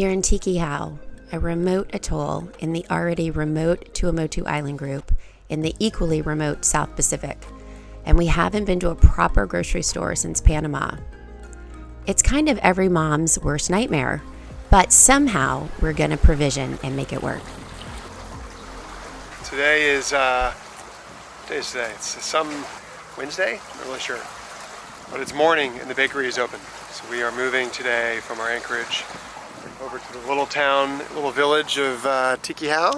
here in Tikihau, a remote atoll in the already remote Tuamotu island group in the equally remote South Pacific, and we haven't been to a proper grocery store since Panama. It's kind of every mom's worst nightmare, but somehow we're gonna provision and make it work. Today is, what day is today? It's some Wednesday? I'm not really sure. But it's morning and the bakery is open. So we are moving today from our anchorage over to the little town, little village of Tikihau.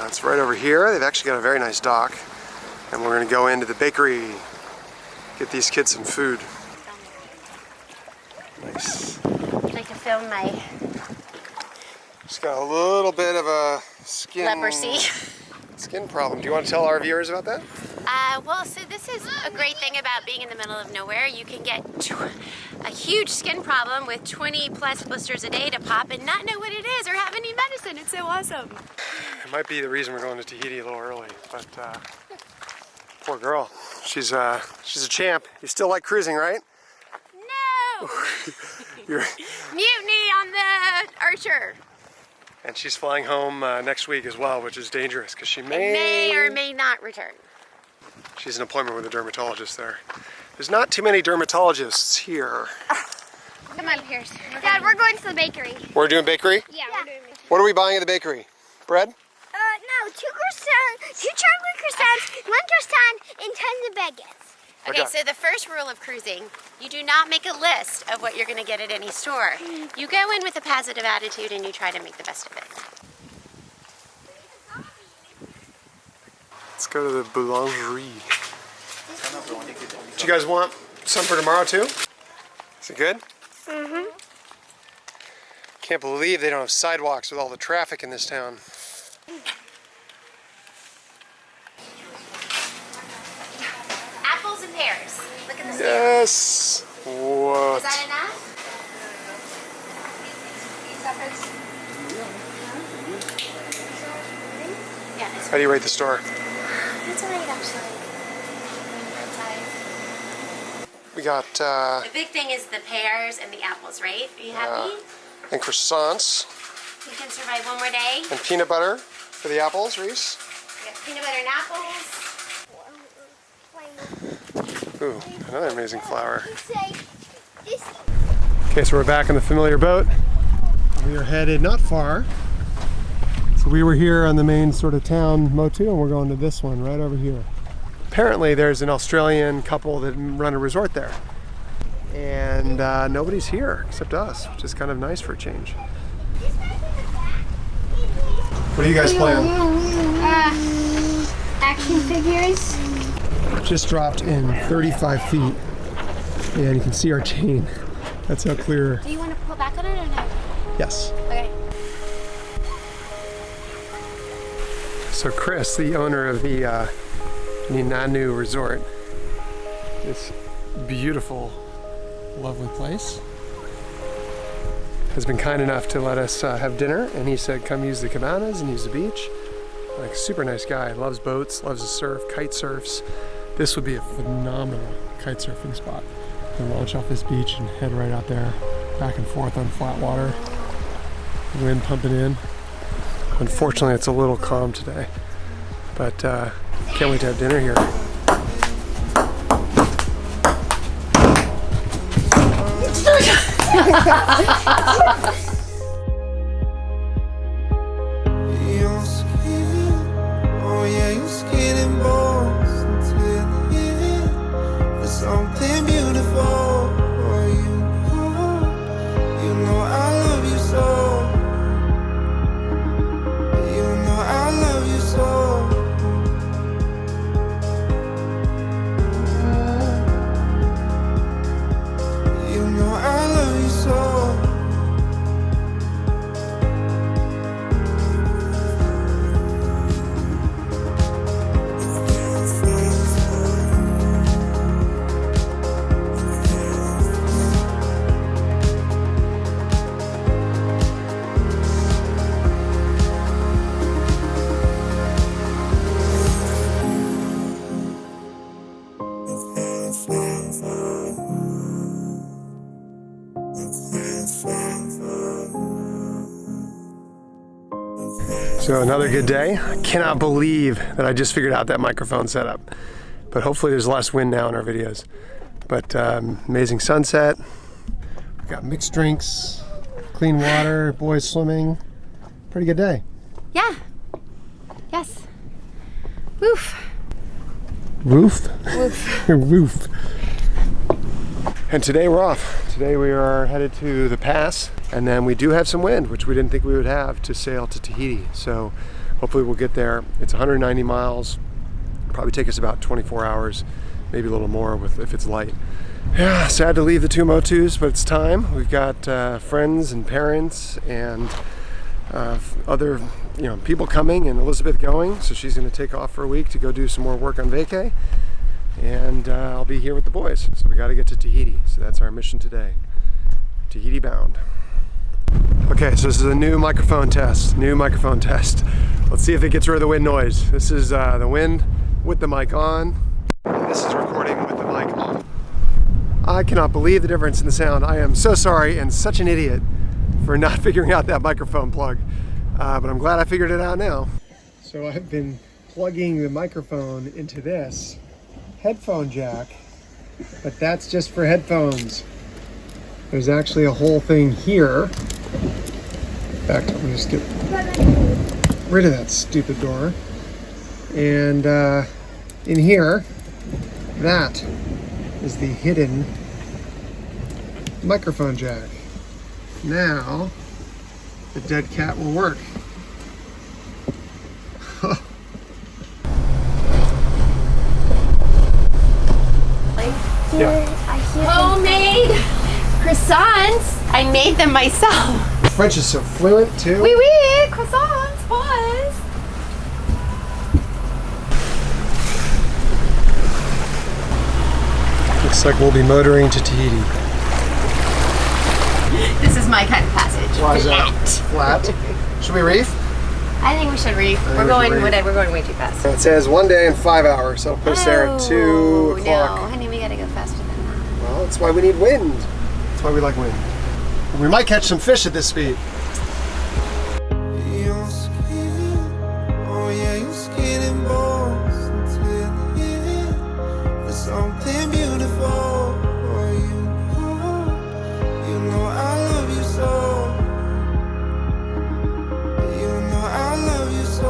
It's right over here. They've actually got a very nice dock. And we're gonna go into the bakery, get these kids some food. Nice. I'd like to film my Just got a little bit of a leprosy. Skin problem. Do you want to tell our viewers about that? Well, so this is a great thing about being in the middle of nowhere. You can get a huge skin problem with 20 plus blisters a day to pop and not know what it is or have any medicine. It's so awesome. It might be the reason we're going to Tahiti a little early, but poor girl. She's a champ. You still like cruising, right? No! You're... Mutiny on the Archer. And she's flying home next week as well, which is dangerous because she may or may not return. She's an appointment with a dermatologist there. There's not too many dermatologists here. Come on, Pierce. Dad, we're going to the bakery. We're doing bakery? Yeah, we're doing bakery. What are we buying at the bakery? Bread? No, 2 croissants, 2 chocolate croissants, 1 croissant, and tons of baguettes. Okay, so the first rule of cruising, you do not make a list of what you're going to get at any store. You go in with a positive attitude and you try to make the best of it. Let's go to the boulangerie. Do you guys want some for tomorrow too? Is it good? Mm-hmm. Can't believe they don't have sidewalks with all the traffic in this town. Apples and pears. Look at this. Yes. What? Is that enough? Yeah, How do you rate the store? it's alright actually. We got The big thing is the pears and the apples, right? Are you happy? and croissants You can survive one more day. and peanut butter for the apples, Reese. We got peanut butter and apples. Ooh, another amazing flower. Okay, so we're back on the familiar boat. We are headed not far. So we were here on the main sort of town Motu, and we're going to this one right over here. Apparently there's an Australian couple that run a resort there. And nobody's here except us, which is kind of nice for a change. What are you guys playing? Action figures. Just dropped in 35 feet, and you can see our chain. That's how clear. Do you want to pull back on it or no? Yes. Okay. So Chris, the owner of the Ninanu resort, this beautiful, lovely place, has been kind enough to let us have dinner, and he said come use the cabanas and use the beach. Like, super nice guy, loves boats, loves to surf, kite surfs. This would be a phenomenal kite surfing spot. You can launch off this beach and head right out there, back and forth on flat water. Wind pumping in. Unfortunately, it's a little calm today, but can't wait to have dinner here. Something beautiful, you know I love you so. You know I love you so. You know I love you so. So another good day. I cannot believe that I just figured out that microphone setup. But hopefully there's less wind now in our videos. But amazing sunset. We've got mixed drinks, clean water, boys swimming. Pretty good day. Yeah. Yes. Woof. Roof? Woof. Roof. And today we're off. Today we are headed to the pass, and then we do have some wind, which we didn't think we would have, to sail to Tahiti. So hopefully we'll get there. It's 190 miles. Probably take us about 24 hours, maybe a little more if it's light. Yeah, sad to leave the Tuamotus, but it's time. We've got friends and parents and other people coming, and Elizabeth going, so she's going to take off for a week to go do some more work on VACAY. And I'll be here with the boys, so we got to get to Tahiti. So that's our mission today. Tahiti Bound. Okay, so this is a new microphone test. Let's see if it gets rid of the wind noise. This is the wind with the mic on. And this is recording with the mic off. I cannot believe the difference in the sound. I am so sorry and such an idiot for not figuring out that microphone plug. But I'm glad I figured it out now. So I've been plugging the microphone into this headphone jack, but that's just for headphones. There's actually a whole thing here. In fact, I'm gonna just get rid of that stupid door. And in here, that is the hidden microphone jack. Now, the dead cat will work. Yeah. Homemade croissants. I made them myself. French is so fluent too. Oui, oui, croissants, boys. Looks like we'll be motoring to Tahiti. This is my kind of passage. Why is that? Flat. Should we reef? I think we should reef. We're going way too fast. It says 1 day and 5 hours, so it'll put us there at 2 o'clock. No, honey, we gotta go faster than that. Well, that's why we need wind. That's why we like wind. We might catch some fish at this speed. Your skin, oh yeah, your skin and bones until the end. There's something beautiful. Oh, you know I love you so. You know I love you so.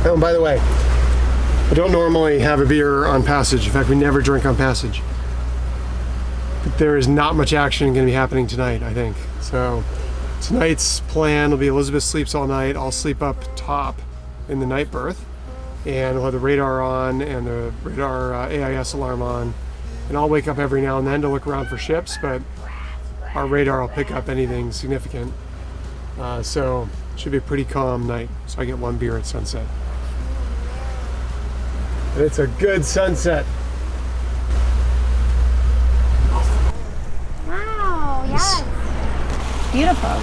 Oh, and by the way, I don't normally have a beer on passage. In fact, we never drink on passage. But there is not much action going to be happening tonight, I think. So tonight's plan will be Elizabeth sleeps all night. I'll sleep up top in the night berth, and we'll have the radar on and the radar AIS alarm on. And I'll wake up every now and then to look around for ships, but our radar will pick up anything significant. So it should be a pretty calm night. So I get 1 beer at sunset. And it's a good sunset. Wow, yes. Beautiful.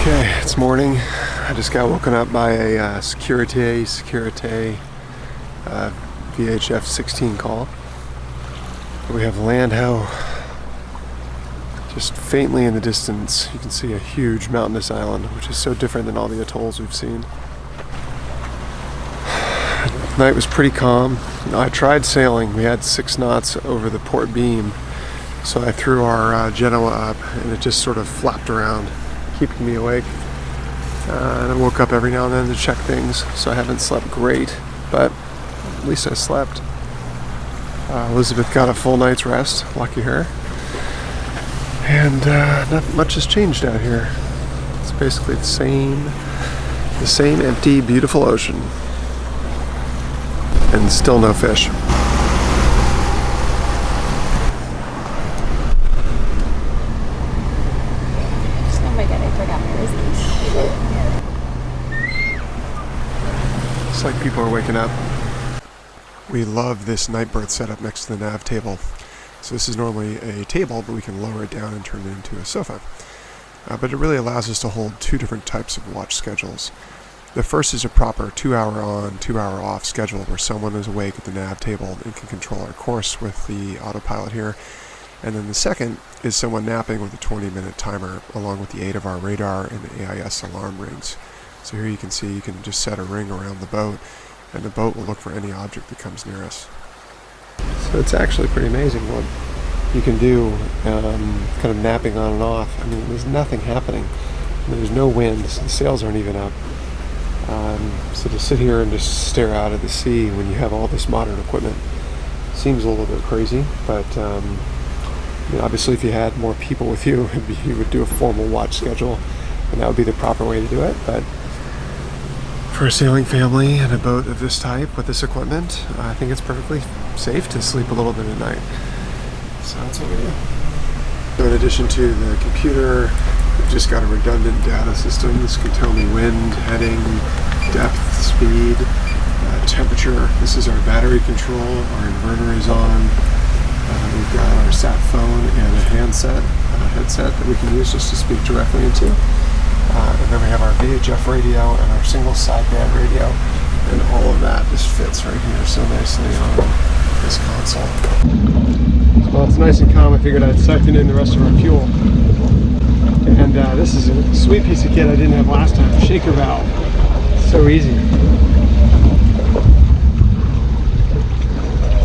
Okay, it's morning. I just got woken up by a Securite VHF 16 call. We have land ho just faintly in the distance. You can see a huge mountainous island, which is so different than all the atolls we've seen. Night was pretty calm. I tried sailing. We had 6 knots over the port beam, so I threw our Genoa up, and it just sort of flapped around, keeping me awake. And I woke up every now and then to check things, so I haven't slept great, but at least I slept. Elizabeth got a full night's rest, lucky her. And not much has changed out here. It's basically the same empty, beautiful ocean. And still no fish. Oh my god, I forgot my receipt. Looks like people are waking up. We love this night berth setup next to the nav table. So this is normally a table, but we can lower it down and turn it into a sofa. But it really allows us to hold 2 different types of watch schedules. The first is a proper 2-hour on, 2-hour off schedule where someone is awake at the nav table and can control our course with the autopilot here. And then the second is someone napping with a 20-minute timer, along with the aid of our radar and the AIS alarm rings. So here you can see you can just set a ring around the boat, and the boat will look for any object that comes near us. So it's actually pretty amazing what you can do, kind of napping on and off. I mean, there's nothing happening. There's no wind, so the sails aren't even up. So to sit here and just stare out at the sea when you have all this modern equipment seems a little bit crazy, but I mean, obviously if you had more people with you, you would do a formal watch schedule, and that would be the proper way to do it. But for a sailing family and a boat of this type with this equipment, I think it's perfectly safe to sleep a little bit at night. So that's what we do. So in addition to the computer, we've just got a redundant data system. This can tell me wind, heading, depth, speed, temperature. This is our battery control. Our inverter is on. We've got our sat phone and a headset that we can use just to speak directly into. And then we have our VHF radio and our single sideband radio. And all of that just fits right here so nicely on this console. Well, it's nice and calm. I figured I'd siphon in the rest of our fuel. And this is a sweet piece of kit I didn't have last time. Shaker valve. So easy.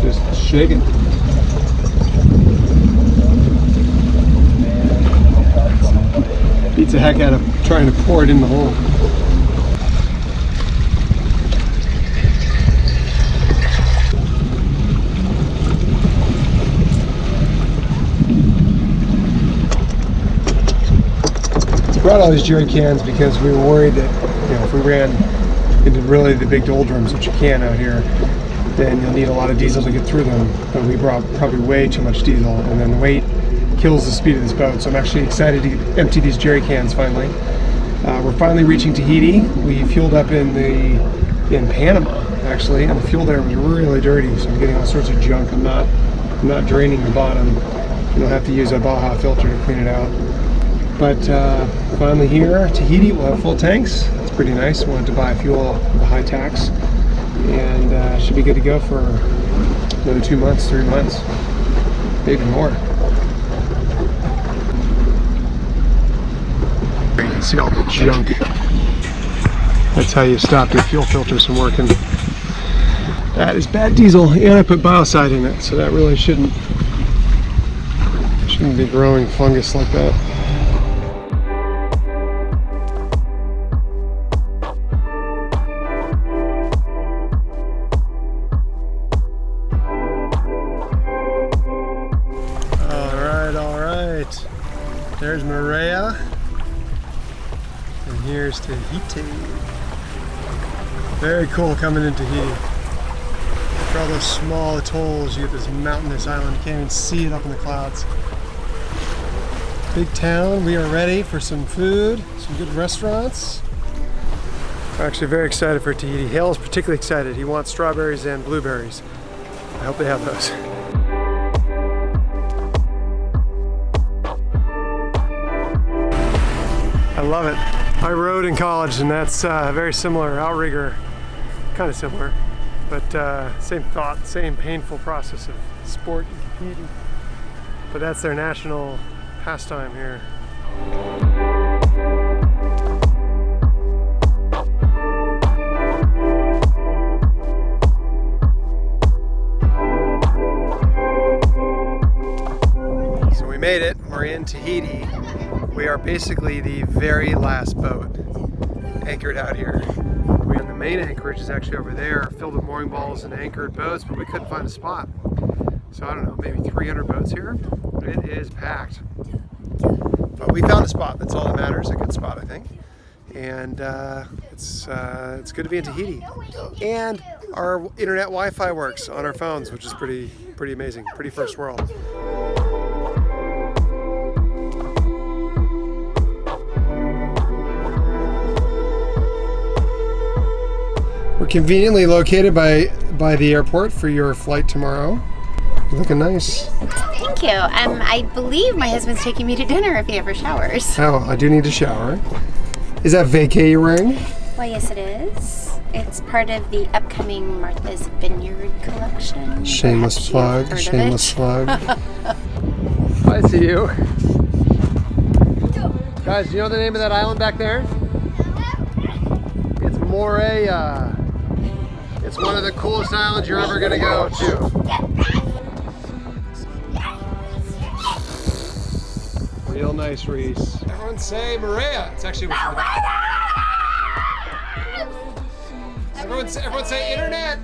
Just shake it. Beats the heck out of trying to pour it in the hole. Brought all these jerry cans because we were worried that if we ran into really the big doldrums, which you can out here, then you'll need a lot of diesel to get through them. But we brought probably way too much diesel, and then the weight kills the speed of this boat. So I'm actually excited to empty these jerry cans finally. We're finally reaching Tahiti. We fueled up in Panama actually, and the fuel there was really dirty, so I'm getting all sorts of junk. I'm not draining the bottom. You'll have to use a Baja filter to clean it out. But finally here, Tahiti, we'll have full tanks. That's pretty nice. We wanted to buy fuel with a high tax, and should be good to go for another 2 months, 3 months, maybe more. You can see all the junk. That's how you stop your fuel filters from working. That is bad diesel, and I put biocide in it, so that really shouldn't be growing fungus like that. There's Maria, and here's Tahiti. Very cool coming in Tahiti. For all those small atolls, you get this mountainous island. You can't even see it up in the clouds. Big town. We are ready for some food, some good restaurants. I'm actually very excited for Tahiti. Hale's particularly excited. He wants strawberries and blueberries. I hope they have those. I love it. I rode in college, and that's very similar. Outrigger, kind of similar, but same thought, same painful process of sport and competing. But that's their national pastime here. So we made it. We're in Tahiti. We are basically the very last boat anchored out here. The main anchorage is actually over there, filled with mooring balls and anchored boats, but we couldn't find a spot. So I don't know, maybe 300 boats here. It is packed. But we found a spot, that's all that matters, a good spot I think. And it's good to be in Tahiti. And our internet Wi-Fi works on our phones, which is pretty amazing, pretty first world. We're conveniently located by the airport for your flight tomorrow. You're looking nice. Thank you. I believe my husband's taking me to dinner if he ever showers. Oh, I do need to shower. Is that VACAY you're wearing? Why, yes it is. It's part of the upcoming Martha's Vineyard collection. Shameless plug, shameless plug. I see you. Guys, do you know the name of that island back there? It's Morea. It's one of the coolest islands you're ever gonna go to. Real nice, Reese. Everyone say Morea. It's actually everyone say internet.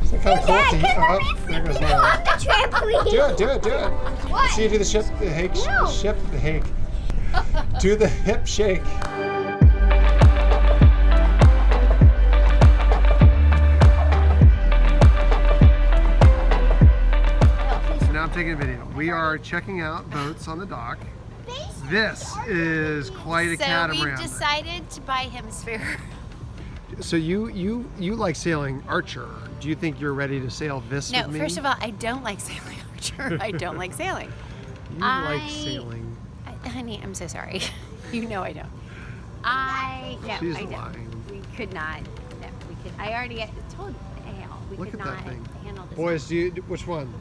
Is that kind of cool? There goes Morea. The trampoline. Do it. What? See you do the ship, the hake, No. ship, the hake. Do the hip shake. So now I'm taking a video. We are checking out boats on the dock. This is quite a So catamaran. we've decided to buy hemisphere. So you like sailing Archer. Do you think you're ready to sail this No, with me? first of all, I don't like sailing Archer. I don't like sailing. You like sailing. Honey, I'm so sorry. You know I don't. She's I don't. lying. We could not. No, we could. I already told Al we Look could at not that thing. handle this. Boys, which one?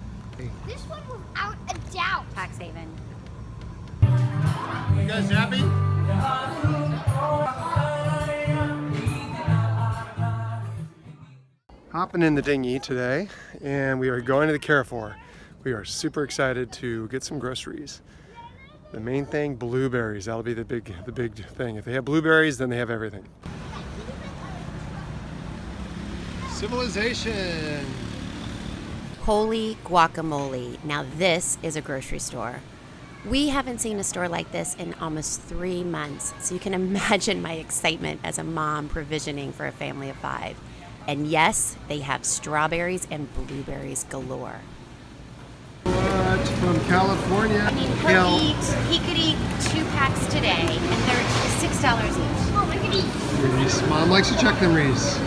This one without a doubt. Tax haven. You guys happy? Hopping in the dinghy today, and we are going to the Carrefour. We are super excited to get some groceries. The main thing, blueberries. That'll be the big thing. If they have blueberries, then they have everything. Civilization. Holy guacamole. Now this is a grocery store. We haven't seen a store like this in almost 3 months, so you can imagine my excitement as a mom provisioning for a family of 5. And yes, they have strawberries and blueberries galore. What? From California. I mean, he could eat 2 packs today, and they're $6 each. Oh, I could eat. Reese. Mom likes to check them, Reese.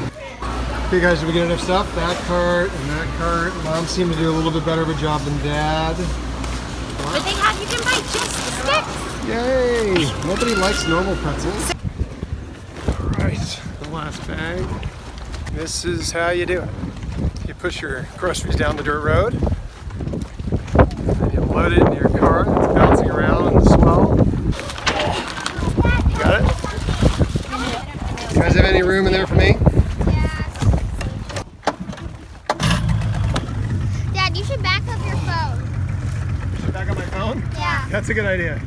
Okay guys, did we get enough stuff? That cart and that cart. Mom seemed to do a little bit better of a job than Dad. But you can buy just the sticks. Yay! Nobody likes normal pretzels. Alright, the last bag. This is how you do it. You push your groceries down the dirt road, and you load it into your car that's bouncing around in the swell. Got it? You guys have any room in there for me? Dad, you should back up your phone. Should I back up my phone? Yeah. That's a good idea.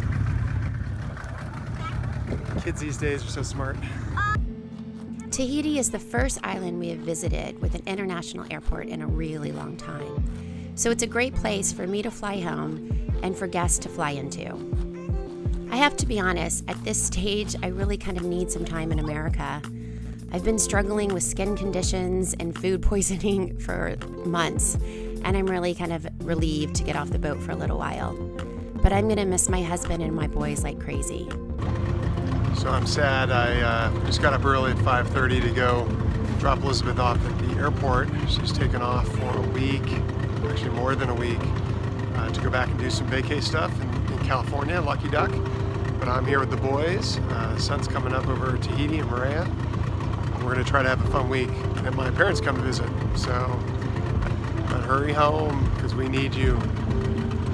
Kids these days are so smart. Tahiti is the first island we have visited with an international airport in a really long time. So it's a great place for me to fly home and for guests to fly into. I have to be honest, at this stage, I really kind of need some time in America. I've been struggling with skin conditions and food poisoning for months, and I'm really kind of relieved to get off the boat for a little while. But I'm gonna miss my husband and my boys like crazy. So I'm sad. I just got up early at 5:30 to go drop Elizabeth off at the airport. She's taken off for a week, actually more than a week, to go back and do some vacay stuff in California, Lucky Duck. But I'm here with the boys. The sun's coming up over Tahiti and Morea. We're gonna try to have a fun week. And my parents come to visit, so hurry home because we need you.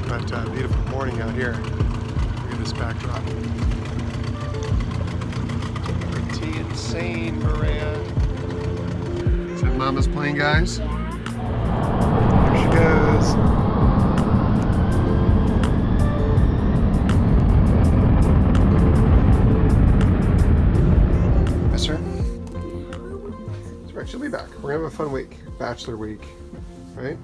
But beautiful morning out here. Look at this backdrop. Pretty insane, Morea. Is that Mama's plane, guys? There she goes. Yes, sir. That's right. She'll be back. We're gonna have a fun week. Bachelor week, right?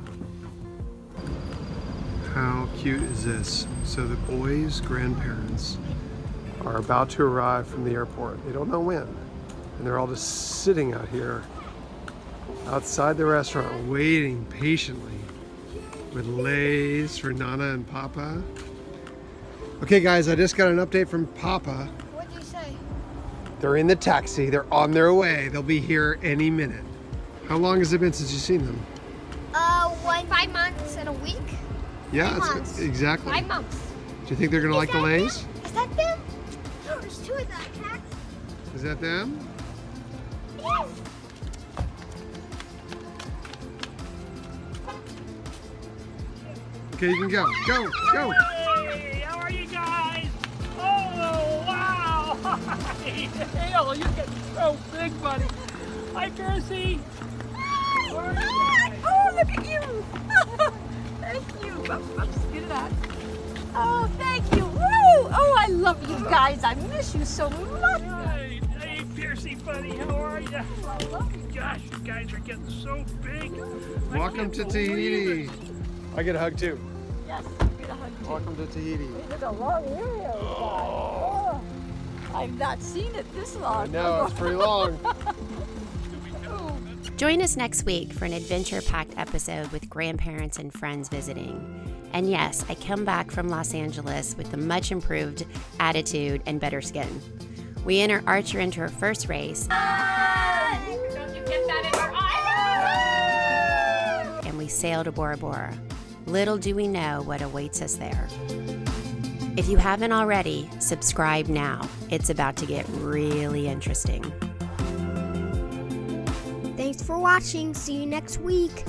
How cute is this? So the boys' grandparents are about to arrive from the airport. They don't know when. And they're all just sitting out here outside the restaurant waiting patiently with leis for Nana and Papa. Okay guys, I just got an update from Papa. What'd you say? They're in the taxi. They're on their way. They'll be here any minute. How long has it been since you've seen them? 5 months and a week. Yeah, 5 it's months. exactly. 5 months. Do you think they're gonna like the leis? Is that them? No, there's 2 of them. Max. Is that them? Yes. Okay, you can go. Go, go. Hey, how are you guys? Oh, wow. Hi. Hale, you're getting so big, buddy. Hi, Percy. Oh, look at you! Thank you. Oops, get it out. Oh, thank you. Woo! Oh, I love you guys. I miss you so much. Hey, Percy, buddy, how are you? I love you. Gosh, you guys are getting so big. Welcome to Tahiti. I get a hug too. Yes, get a hug too. Welcome to Tahiti. It's a long area. Oh, I've not seen it this long. I know, it's pretty long. Join us next week for an adventure-packed episode with grandparents and friends visiting. And yes, I come back from Los Angeles with a much improved attitude and better skin. We enter Archer into her first race. Don't you get that in your eye? And we sail to Bora Bora. Little do we know what awaits us there. If you haven't already, subscribe now. It's about to get really interesting. Thanks for watching. See you next week.